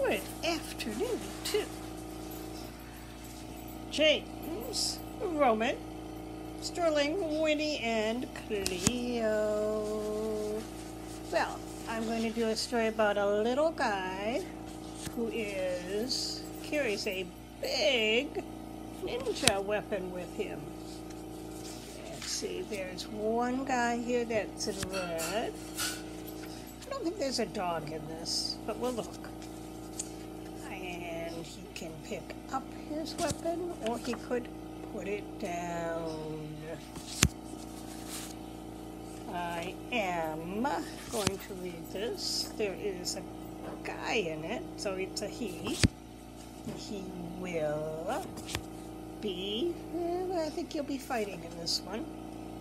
Good afternoon, too. James, Roman, Sterling, Winnie, and Cleo. Well, I'm going to do a story about a little guy who carries a big ninja weapon with him. Let's see, there's one guy here that's in red. I don't think there's a dog in this, but we'll look. And he can pick up his weapon, or he could put it down. I am going to read this. There is a guy in it, so it's a he. He will be, I think he'll be fighting in this one.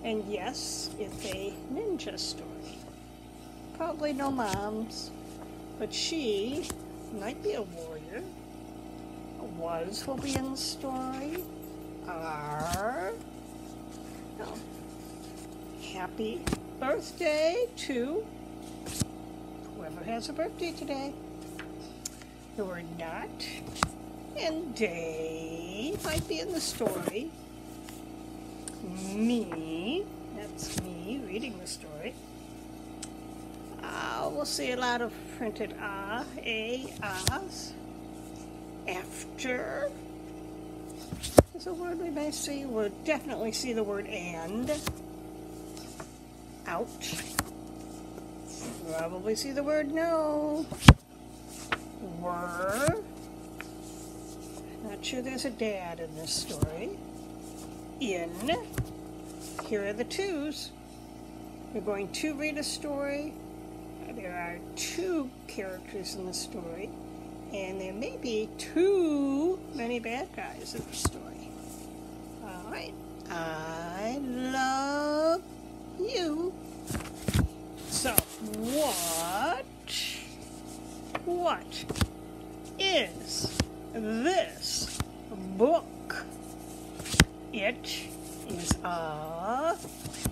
And yes, it's a ninja story. Probably no moms, but she might be a warrior. Will be in the story. Happy birthday to whoever has a birthday today. You're not. And day might be in the story. Me, that's me reading the story. We'll see a lot of printed ahs. After is a word we may see. We'll definitely see the word and. Out. Probably see the word no. Were. Not sure there's a dad in this story. In. Here are the twos. We're going to read a story. There are two characters in the story, and there may be too many bad guys in the story. All right. I love you. So, what is this book? It is a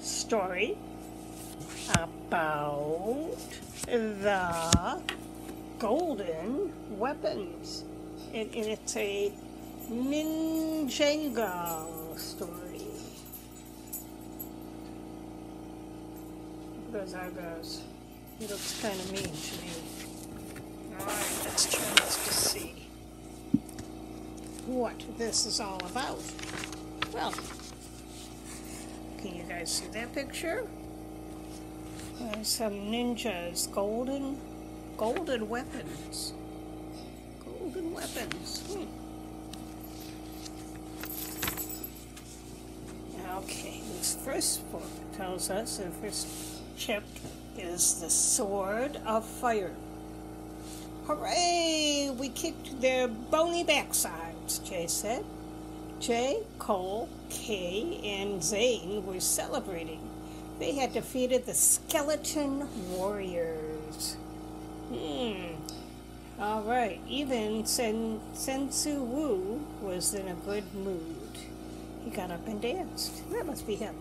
story about the golden weapons. And it's a Ninjago story. Those eyebrows. He looks kind of mean to me. Alright, let's try this to see what this is all about. Well, can you guys see that picture? There's some ninjas, golden weapons. Golden weapons. Okay, this first book tells us, the first chapter is the Sword of Fire. Hooray! We kicked their bony backsides, Jay said. Jay, Cole, Kay, and Zane were celebrating. They had defeated the skeleton warriors. All right, even Sensu Wu was in a good mood. He got up and danced. That must be him.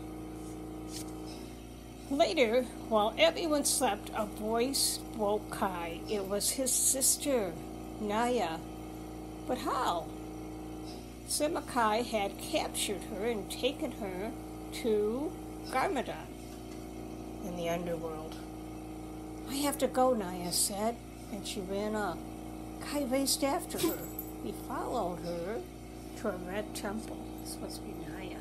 Later, while everyone slept, a voice woke Kai. It was his sister, Naya. But how? Semakai had captured her and taken her to Garmadon in the underworld. I have to go, Naya said, and she ran up. Kai raced after her. He followed her to a red temple. This must be Naya.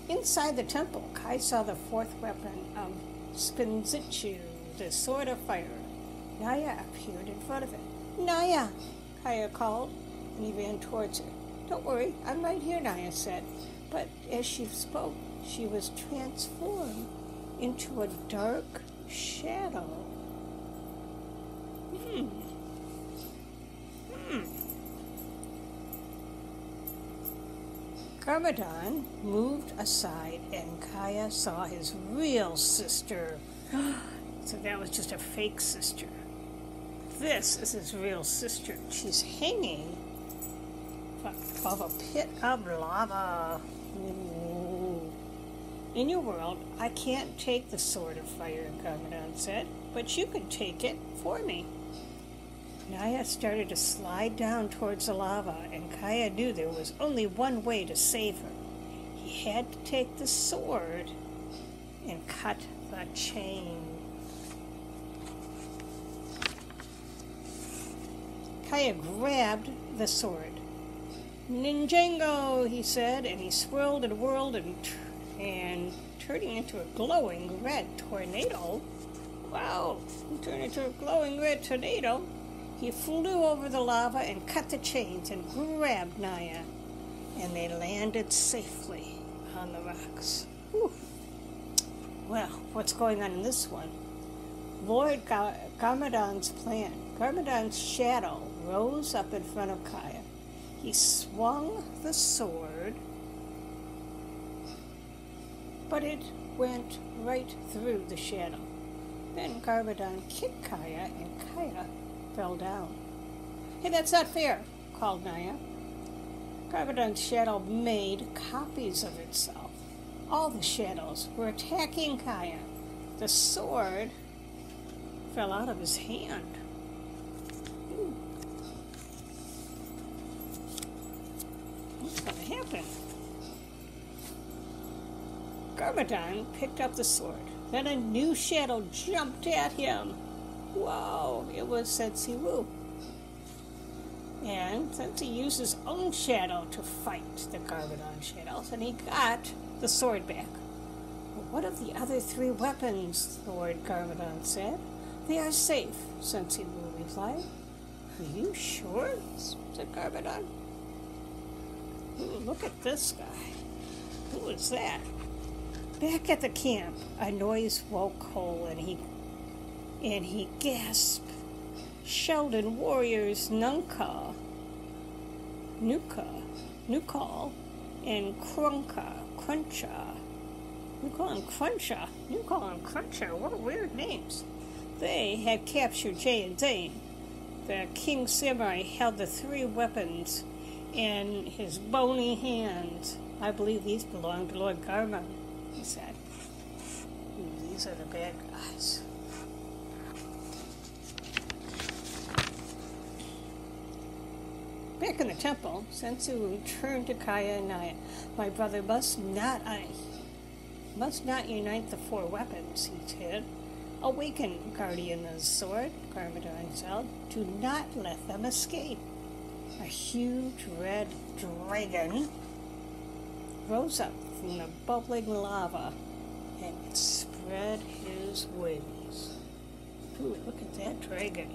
Inside the temple, Kai saw the fourth weapon of Spinzitchu, the Sword of Fire. Naya appeared in front of it. Naya, Kaya called, and he ran towards her. Don't worry, I'm right here, Naya said. But as she spoke, she was transformed into a dark shadow. Garmadon moved aside, and Kaya saw his real sister. So that was just a fake sister. This is his real sister. She's hanging above a pit of lava. Ooh. In your world, I can't take the Sword of Fire, Garmadon said, but you can take it for me. Naya started to slide down towards the lava, and Kaya knew there was only one way to save her. He had to take the sword and cut the chain. Kaya grabbed the sword. Ninjago, he said, and he swirled and whirled and turning into a glowing red tornado. Wow, he turned into a glowing red tornado. He flew over the lava and cut the chains and grabbed Naya, and they landed safely on the rocks. Whew. Well, what's going on in this one? Lord Garmadon's plan. Garmadon's shadow rose up in front of Kaya. He swung the sword, but it went right through the shadow. Then Garmadon kicked Kaya, and Kaya fell down. Hey, that's not fair, called Naya. Garmadon's shadow made copies of itself. All the shadows were attacking Kaya. The sword fell out of his hand. Ooh. What's going to happen? Garmadon picked up the sword. Then a new shadow jumped at him. Whoa, it was Sensei Wu. And Sensei used his own shadow to fight the Garmadon shadows, and he got the sword back. What of the other 3 weapons? Lord Garmadon said. They are safe, Sensei Wu replied. Are you sure? Said Garmadon. Ooh, look at this guy. Who is that? Back at the camp, a noise woke Cole, and he gasped. Sheldon warriors Nukal, and Cruncha. Nukal and Cruncha, what weird names. They had captured Jay and Zane. The King Samurai held the 3 weapons in his bony hands. I believe these belong to Lord Garmadon, he said. These are the bad guys. Back in the temple, Sensei Wu turned to Kaya and Naya. My brother must not unite the 4 weapons, he said. Awaken, guardian of the sword, Garmadon said. Do not let them escape. A huge red dragon rose up from the bubbling lava and it spread his wings. Ooh, look at that dragon.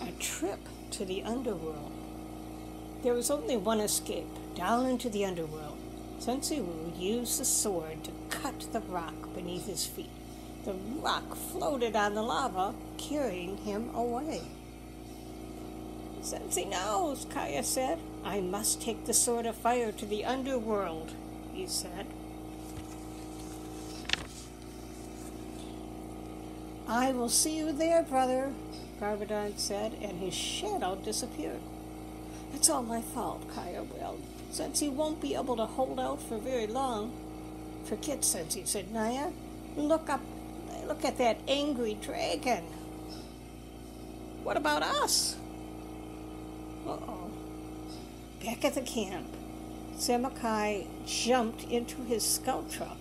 A trip to the underworld. There was only one escape, down into the underworld. Sensei Wu used the sword to cut the rock beneath his feet. The rock floated on the lava, carrying him away. Sensei knows, Kaya said. I must take the Sword of Fire to the underworld, he said. I will see you there, brother, Garmadon said, and his shadow disappeared. It's all my fault, Kaya wailed. Sensei won't be able to hold out for very long. Forget Sensei, said Naya. Look at that angry dragon. What about us? Uh-oh. Back at the camp, Samukai jumped into his scout truck.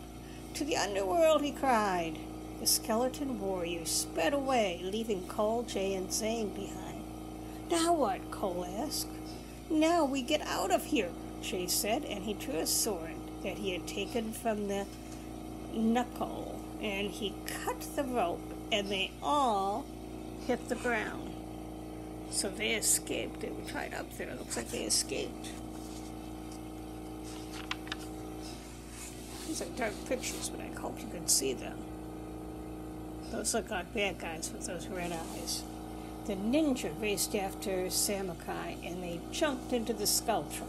To the underworld, he cried. The skeleton warrior sped away, leaving Cole, Jay, and Zane behind. Now what? Cole asked. Now we get out of here, Jay said, and he drew a sword that he had taken from the knuckle, and he cut the rope, and they all hit the ground. So they escaped. They were right up there. It looks like they escaped. These are dark pictures, but I hope you can see them. Those look like bad guys with those red eyes. The ninja raced after Samukai, and they jumped into the skull truck.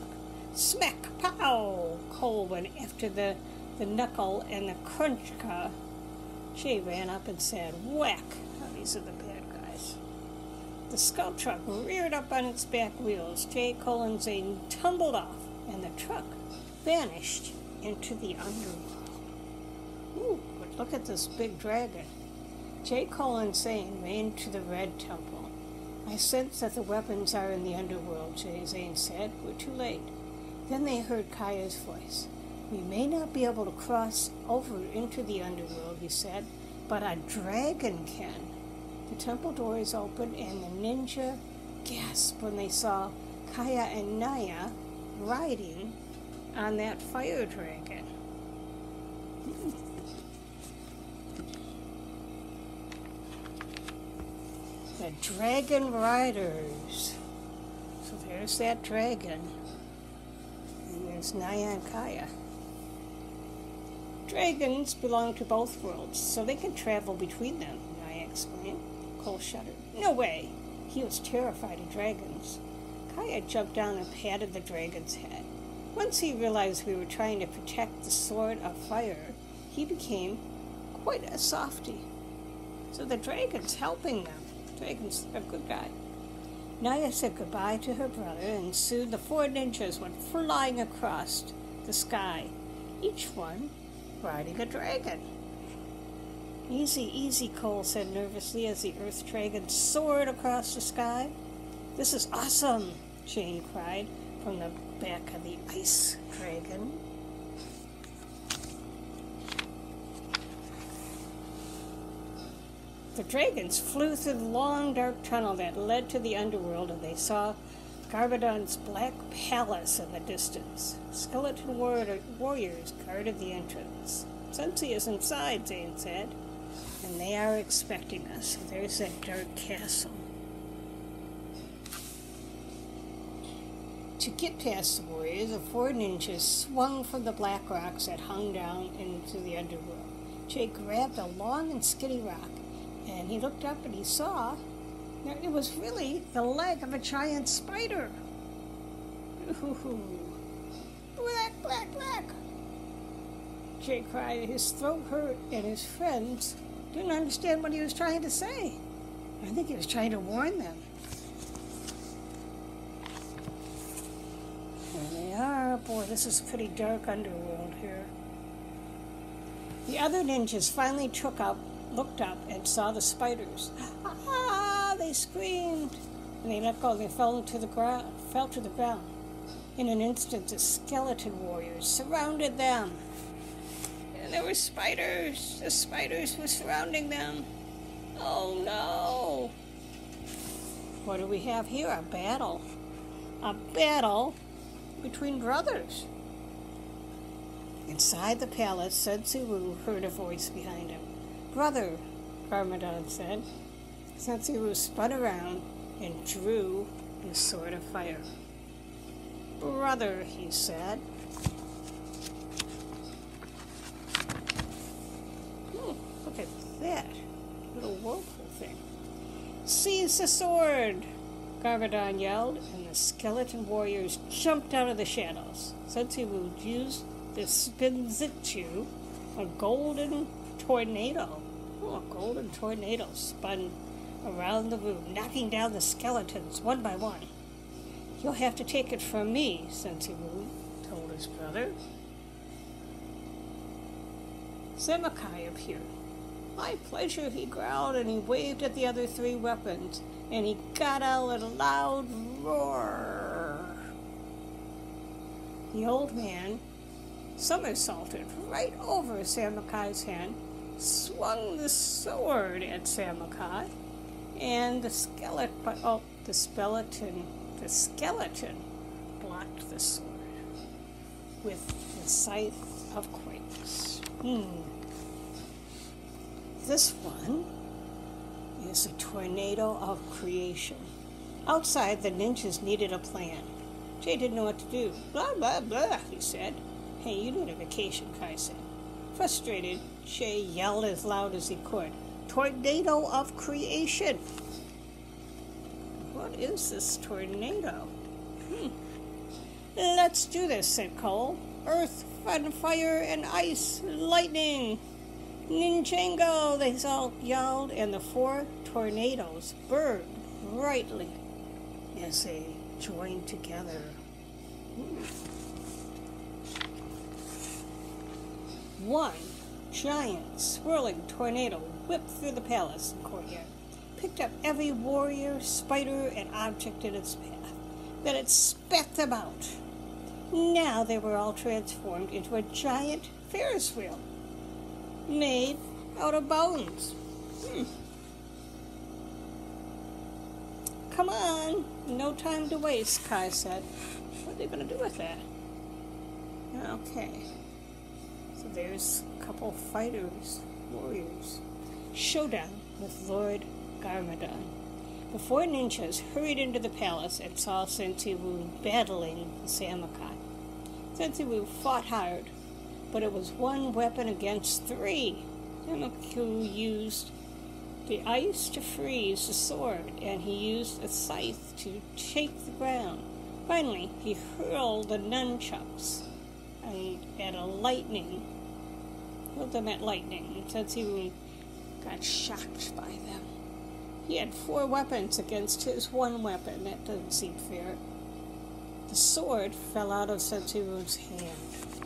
Smack! Pow! Cole went after the knuckle and the crunchka. Jay ran up and said, whack! Oh, these are the bad guys. The skull truck reared up on its back wheels. Jay, Cole, and Zane tumbled off, and the truck vanished into the underworld. Ooh, but look at this big dragon. Jay, Cole, and Zane ran to the Red Temple. I sense that the weapons are in the underworld, Zane said. We're too late. Then they heard Kaya's voice. We may not be able to cross over into the underworld, he said, but a dragon can. The temple doors opened and the ninja gasped when they saw Kaya and Naya riding on that fire dragon. The Dragon Riders. So there's that dragon. And there's Naya and Kaya. Dragons belong to both worlds, so they can travel between them, Naya explained. Cole shuddered. No way! He was terrified of dragons. Kaya jumped down and patted the dragon's head. Once he realized we were trying to protect the Sword of Fire, he became quite a softie. So the dragon's helping them. Dragon's a good guy. Naya said goodbye to her brother, and soon the 4 ninjas went flying across the sky, each one riding a dragon. Easy, easy, Cole said nervously as the earth dragon soared across the sky. This is awesome, Jane cried from the back of the ice dragon. The dragons flew through the long, dark tunnel that led to the underworld, and they saw Garbodon's black palace in the distance. Skeleton warriors guarded the entrance. Sensi is inside, Zane said, and they are expecting us. There's that dark castle. To get past the warriors, the 4 ninjas swung from the black rocks that hung down into the underworld. Jay grabbed a long and skinny rock, and he looked up and he saw that it was really the leg of a giant spider. Ooh, black, black, black! Jay cried. His throat hurt, and his friends didn't understand what he was trying to say. I think he was trying to warn them. There they are. Boy, this is a pretty dark underworld here. The other ninjas finally looked up and saw the spiders. Ah! They screamed, and they let go. They fell to the ground. In an instant, the skeleton warriors surrounded them. And there were spiders. The spiders were surrounding them. Oh no! What do we have here? A battle. A battle between brothers. Inside the palace, Sensi-Wu heard a voice behind him. Brother, Garmadon said. Sensi-Wu spun around and drew his sword of fire. Brother, he said. Look at that little whirlpool thing. Seize the sword! Garmadon yelled, and the skeleton warriors jumped out of the shadows. Sensi-Wu used the Spinzitchu, a golden tornado. A golden tornado spun around the room, knocking down the skeletons one by one. You'll have to take it from me, Sensi-Wu told his brother. Semakai appeared. My pleasure, he growled, and he waved at the other 3 weapons, and he got out a loud roar. The old man somersaulted right over Samakai's head, swung the sword at Samakai, and the skeleton blocked the sword with the scythe of Quakes. This one is a tornado of creation. Outside, the ninjas needed a plan. Jay didn't know what to do. Blah, blah, blah, he said. Hey, you need a vacation, Kai said. Frustrated, Jay yelled as loud as he could. Tornado of creation! What is this tornado? Let's do this, said Cole. Earth, fire, and ice, lightning! Ninjago, they all yelled, and the 4 tornadoes burned brightly as they joined together. One giant, swirling tornado whipped through the palace and courtyard, picked up every warrior, spider, and object in its path. Then it spat them out. Now they were all transformed into a giant Ferris wheel, made out of bones. Come on, no time to waste, Kai said. What are they going to do with that? Okay. So there's a couple fighters, warriors. Showdown with Lord Garmadon. The four ninjas hurried into the palace and saw Sensiwu battling the Samukai. Sensiwu fought hard, but it was one weapon against three. Samukai used the ice to freeze the sword, and he used a scythe to shake the ground. Finally, he hurled the nunchucks at lightning, since he got shocked by them. He had 4 weapons against his 1 weapon. That doesn't seem fair. The sword fell out of Sensiwu's hand.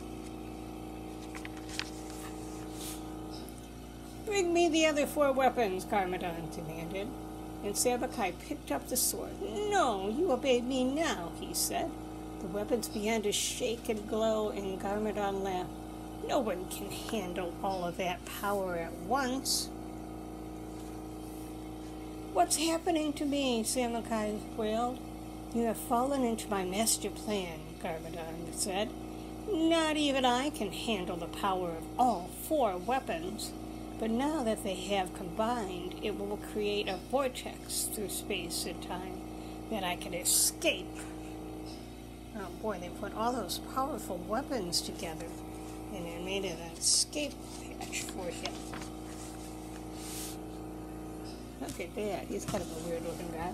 Bring me the other 4 weapons, Garmadon demanded. And Samukai picked up the sword. No, you obey me now, he said. The weapons began to shake and glow, and Garmadon laughed. No one can handle all of that power at once. What's happening to me? Samukai wailed. You have fallen into my master plan, Garmadon said. Not even I can handle the power of all 4 weapons. But now that they have combined, it will create a vortex through space and time that I can escape. Oh boy, they put all those powerful weapons together and they made an escape hatch for him. Look at that, he's kind of a weird looking guy.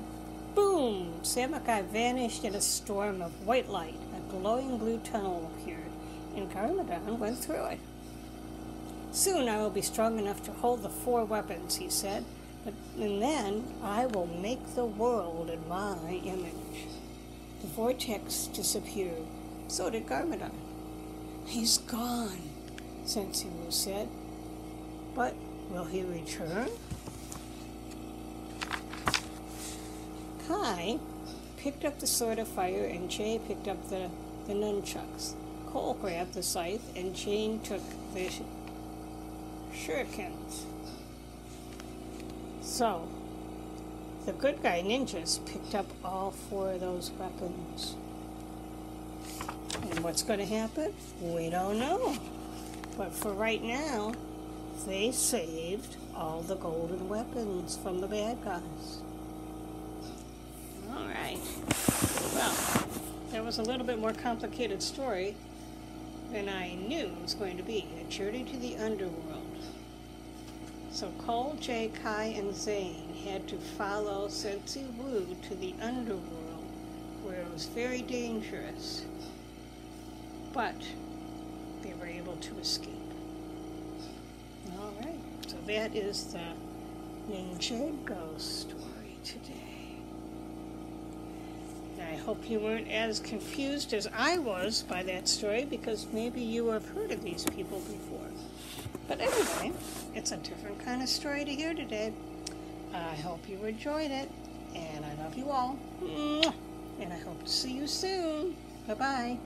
Boom! Samukai vanished in a storm of white light. A glowing blue tunnel appeared, and Garmadon went through it. Soon I will be strong enough to hold the 4 weapons, he said, and then I will make the world in my image. The vortex disappeared. So did Garmadon. He's gone, Sensiwu said. But will he return? Kai picked up the sword of fire, and Jay picked up the nunchucks. Cole grabbed the scythe, and Jane took the shurikens. So, the good guy ninjas picked up all 4 of those weapons. And what's going to happen? We don't know. But for right now, they saved all the golden weapons from the bad guys. Alright. Well, that was a little bit more complicated story than I knew it was going to be. A journey to the underworld. So Cole, Jay, Kai, and Zane had to follow Sensiwu to the underworld, where it was very dangerous. But they were able to escape. Alright, so that is the Ninjago story today. I hope you weren't as confused as I was by that story, because maybe you have heard of these people before. But anyway, it's a different kind of story to hear today. I hope you enjoyed it, and I love you all. And I hope to see you soon. Bye-bye.